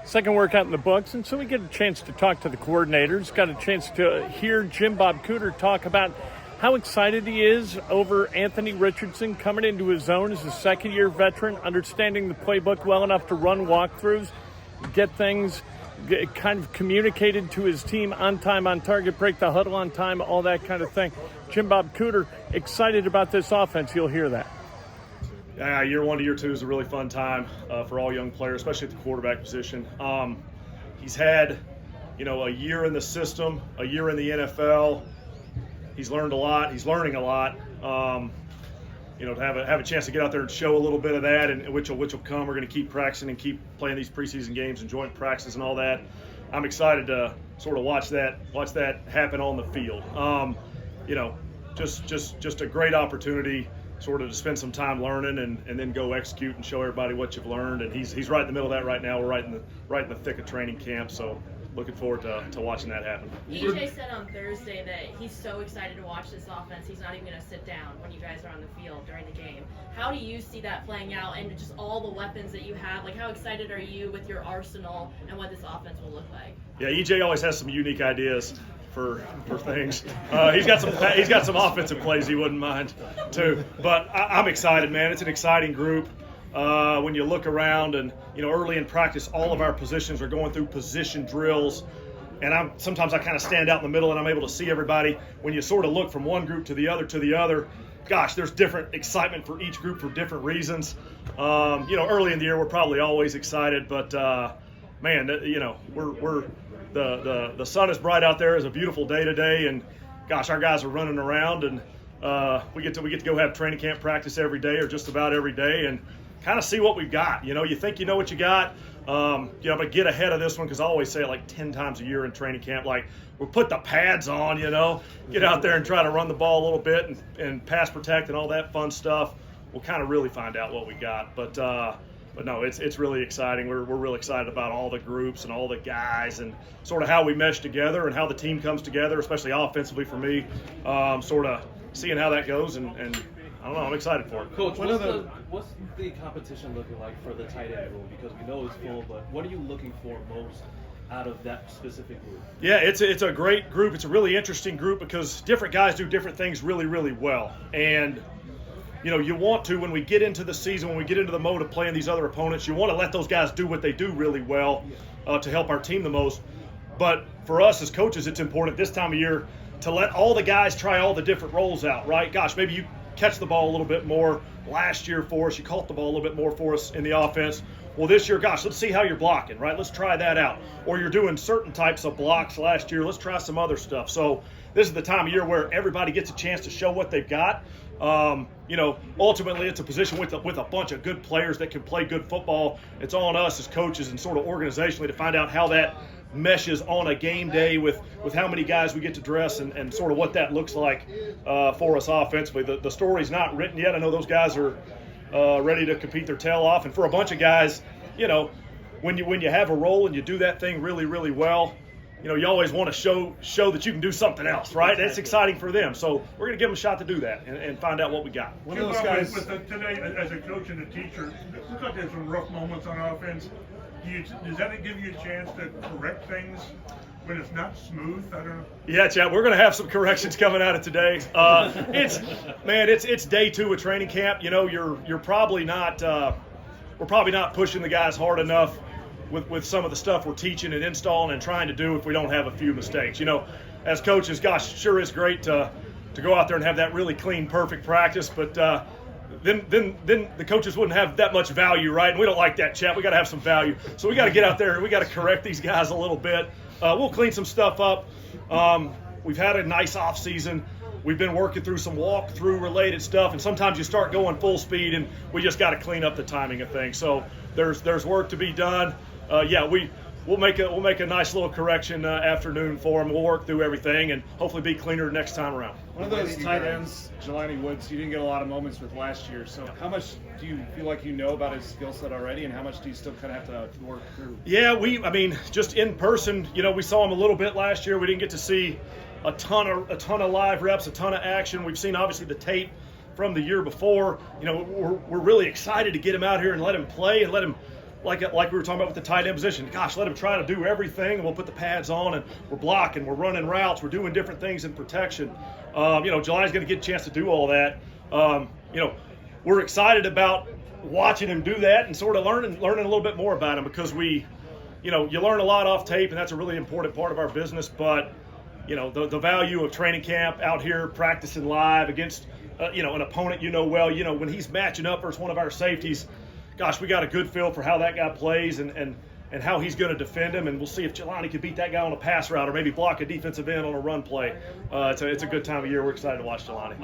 Second workout in the books, and so we get a chance to talk to the coordinators. Got a chance to hear Jim Bob Cooter talk about how excited he is over Anthony Richardson coming into his own as a second-year veteran, understanding the playbook well enough to run walkthroughs, get things kind of communicated to his team on time, on target, break the huddle on time, all that kind of thing. Jim Bob Cooter, excited about this offense. You'll hear that. Yeah, year one to year two is a really fun time for all young players, especially at the quarterback position. He's had, a year in the system, a year in the NFL. He's learned a lot. He's learning a lot. To have a chance to get out there and show a little bit of that, and which will come. We're going to keep practicing and keep playing these preseason games and joint practices and all that. I'm excited to sort of watch that happen on the field. Just a great opportunity, sort of to spend some time learning and then go execute and show everybody what you've learned. And he's right in the middle of that right now. We're right in the thick of training camp. So looking forward to watching that happen. EJ said on Thursday that he's so excited to watch this offense, he's not even going to sit down when you guys are on the field during the game. How do you see that playing out, and just all the weapons that you have? Like, how excited are you with your arsenal and what this offense will look like? Yeah, EJ always has some unique ideas for things. He's got some offensive plays he wouldn't mind too. But I'm excited, man. It's an exciting group. When you look around and, early in practice, all of our positions are going through position drills. And sometimes I kind of stand out in the middle and I'm able to see everybody. When you sort of look from one group to the other, gosh, there's different excitement for each group for different reasons. Early in the year, we're probably always excited, but man, we're the sun is bright out there. It's a beautiful day today, and gosh, our guys are running around, and we get to go have training camp practice every day, or just about every day, and kind of see what we've got. You think you know what you got. But get ahead of this one, because I always say it like 10 times a year in training camp. Like, we'll put the pads on, get out there and try to run the ball a little bit and pass protect and all that fun stuff. We'll kind of really find out what we got. But no, it's really exciting. We're really excited about all the groups and all the guys and sort of how we mesh together and how the team comes together, especially offensively for me. Sort of seeing how that goes, and I don't know, I'm excited for it. Coach, what's the competition looking like for the tight end room? Because we know it's full, but what are you looking for most out of that specific group? Yeah, it's a great group. It's a really interesting group because different guys do different things really, really well. And you want to, when we get into the season, when we get into the mode of playing these other opponents, you want to let those guys do what they do really well to help our team the most. But for us as coaches, it's important this time of year to let all the guys try all the different roles out, right? Gosh, maybe you catch the ball a little bit more last year for us. You caught the ball a little bit more for us in the offense. Well, this year, gosh, let's see how you're blocking, right? Let's try that out. Or you're doing certain types of blocks last year. Let's try some other stuff. So this is the time of year where everybody gets a chance to show what they've got. Ultimately, it's a position with a bunch of good players that can play good football. It's on us as coaches and sort of organizationally to find out how that meshes on a game day with how many guys we get to dress and sort of what that looks like for us offensively. The story's not written yet. I know those guys are ready to compete their tail off. And for a bunch of guys, when you have a role and you do that thing really, really well, you always want to show that you can do something else, right? That's exciting for them. So we're going to give them a shot to do that and find out what we got. One of those guys today, as a coach and a teacher, looks like there's some rough moments on offense. Does that give you a chance to correct things when it's not smooth? I don't know. Yeah, Chad, we're going to have some corrections coming out of today. It's day 2 of training camp. You're probably not. We're probably not pushing the guys hard enough with some of the stuff we're teaching and installing and trying to do if we don't have a few mistakes. As coaches, gosh, sure is great to go out there and have that really clean, perfect practice, but then the coaches wouldn't have that much value, right? And we don't like that, Chat. We got to have some value. So we got to get out there and we got to correct these guys a little bit. We'll clean some stuff up. We've had a nice off season. We've been working through some walkthrough related stuff, and sometimes you start going full speed, and we just got to clean up the timing of things. So there's work to be done. We'll make a nice little correction afternoon for them. We'll work through everything and hopefully be cleaner next time around. One of those tight ends, Galani Woods, you didn't get a lot of moments with last year. So how much do you feel like you know about his skill set already, and how much do you still kind of have to work through? Yeah, just in person, we saw him a little bit last year. We didn't get to see a ton of live reps, a ton of action. We've seen obviously the tape from the year before. We're really excited to get him out here and let him play and let him like we were talking about with the tight end position. Gosh, let him try to do everything, and we'll put the pads on, and we're blocking, we're running routes, we're doing different things in protection. Jelani's going to get a chance to do all that. We're excited about watching him do that and sort of learning a little bit more about him, because you learn a lot off tape, and that's a really important part of our business. But the value of training camp out here practicing live against an opponent well, when he's matching up versus one of our safeties, gosh, we got a good feel for how that guy plays and how he's going to defend him, and we'll see if Galani can beat that guy on a pass route or maybe block a defensive end on a run play. It's a good time of year. We're excited to watch Galani.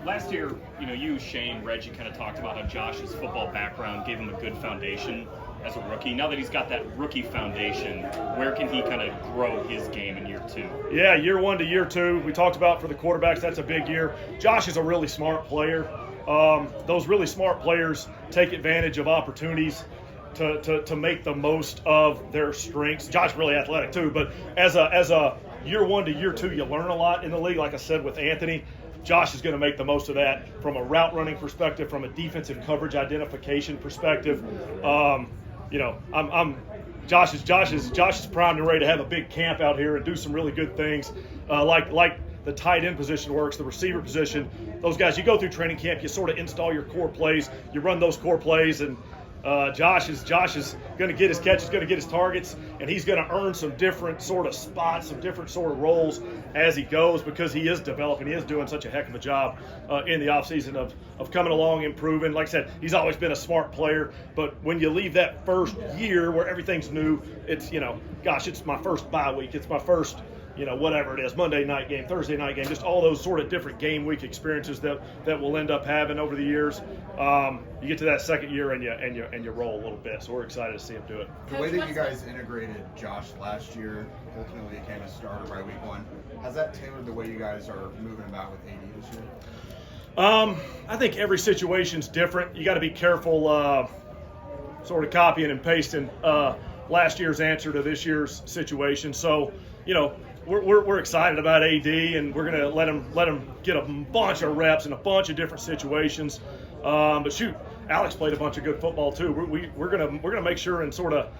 Last year, you, Shane, Reggie kind of talked about how Josh's football background gave him a good foundation as a rookie. Now that he's got that rookie foundation, where can he kind of grow his game in year 2? Yeah, year 1 to year 2. We talked about for the quarterbacks, that's a big year. Josh is a really smart player. Those really smart players take advantage of opportunities to make the most of their strengths. Josh is really athletic too, but as a year 1 to year 2, you learn a lot in the league. Like I said with Anthony, Josh is going to make the most of that from a route running perspective, from a defensive coverage identification perspective. Josh is primed and ready to have a big camp out here and do some really good things, like the tight end position works, the receiver position. Those guys, you go through training camp, you sort of install your core plays, you run those core plays, and Josh is going to get his catches, going to get his targets, and he's going to earn some different sort of spots, some different sort of roles as he goes, because he is developing. He is doing such a heck of a job in the offseason of coming along, improving. Like I said, he's always been a smart player, but when you leave that first year where everything's new, it's, it's my first bye week. It's my first, whatever it is, Monday night game, Thursday night game, just all those sort of different game week experiences that we'll end up having over the years. You get to that second year and you roll a little bit. So we're excited to see him do it. The way that you guys integrated Josh last year, ultimately became a starter by week 1. Has that tailored the way you guys are moving about with AD this year? I think every situation's different. You got to be careful sort of copying and pasting last year's answer to this year's situation. So, we're excited about AD, and we're going to let him get a bunch of reps in a bunch of different situations. But shoot, Alex played a bunch of good football too. We're gonna make sure and sort of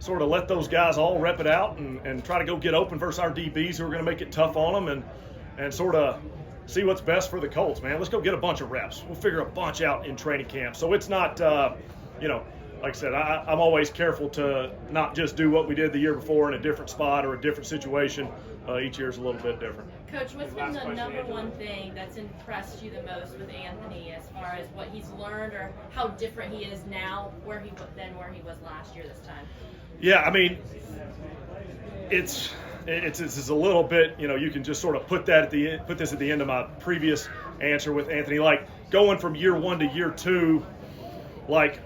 let those guys all rep it out and try to go get open versus our DBs who are going to make it tough on them and sort of see what's best for the Colts, man. Let's go get a bunch of reps. We'll figure a bunch out in training camp. So it's not, like I said, I'm always careful to not just do what we did the year before in a different spot or a different situation. Each year's a little bit different. Coach, what's been the number one thing that's impressed you the most with Anthony as far as what he's learned or how different he is now than where he was last year this time? Yeah, I mean, it's a little bit, you can just sort of put this at the end of my previous answer with Anthony, like going from year 1 to year 2, like,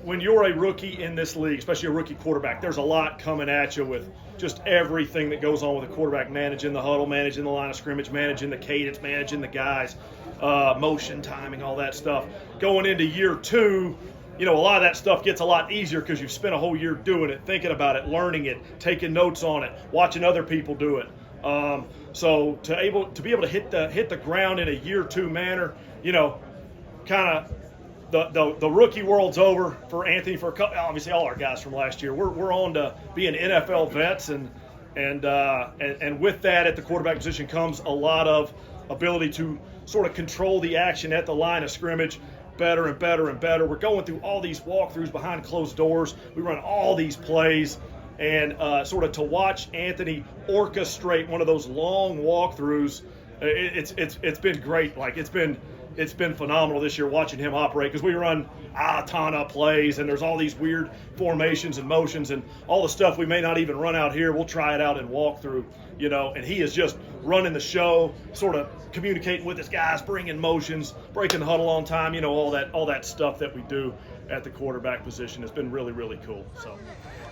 when you're a rookie in this league, especially a rookie quarterback, there's a lot coming at you with just everything that goes on with a quarterback, managing the huddle, managing the line of scrimmage, managing the cadence, managing the guys, motion, timing, all that stuff. Going into year 2, a lot of that stuff gets a lot easier because you've spent a whole year doing it, thinking about it, learning it, taking notes on it, watching other people do it. So to be able to hit the ground in a year 2 manner, kind of the rookie world's over for Anthony, for obviously all our guys from last year. We're on to being NFL vets, and with that at the quarterback position comes a lot of ability to sort of control the action at the line of scrimmage better and better and better. We're going through all these walkthroughs behind closed doors. We run all these plays, and sort of to watch Anthony orchestrate one of those long walkthroughs, it's been great. Like it's been phenomenal this year watching him operate, because we run a ton of plays and there's all these weird formations and motions and all the stuff we may not even run out here. We'll try it out in walkthrough, and he is just running the show, sort of communicating with his guys, bringing motions, breaking the huddle on time, all that stuff that we do at the quarterback position has been really, really cool. So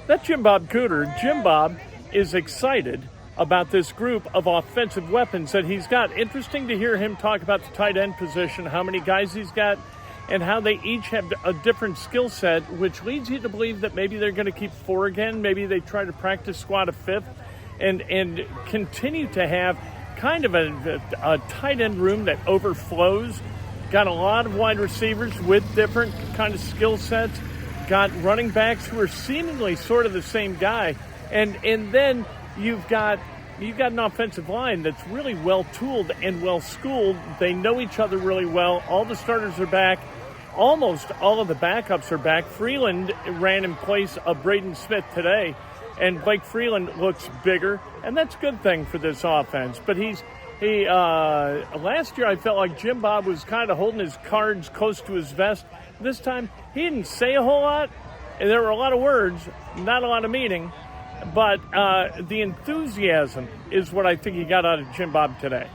that's Jim Bob Cooter. Jim Bob is excited about this group of offensive weapons that he's got. Interesting to hear him talk about the tight end position, how many guys he's got, and how they each have a different skill set, which leads you to believe that maybe they're going to keep 4 again. Maybe they try to practice squad a 5th and continue to have kind of a tight end room that overflows. got a lot of wide receivers with different kind of skill sets, got running backs who are seemingly sort of the same guy, and then you've got an offensive line that's really well-tooled and well-schooled. They know each other really well. All the starters are back. Almost all of the backups are back. Freeland ran in place of Braden Smith today, and Blake Freeland looks bigger, and that's a good thing for this offense. But last year I felt like Jim Bob was kind of holding his cards close to his vest. This time he didn't say a whole lot. There were a lot of words, not a lot of meaning, but the enthusiasm is what I think he got out of Jim Bob today.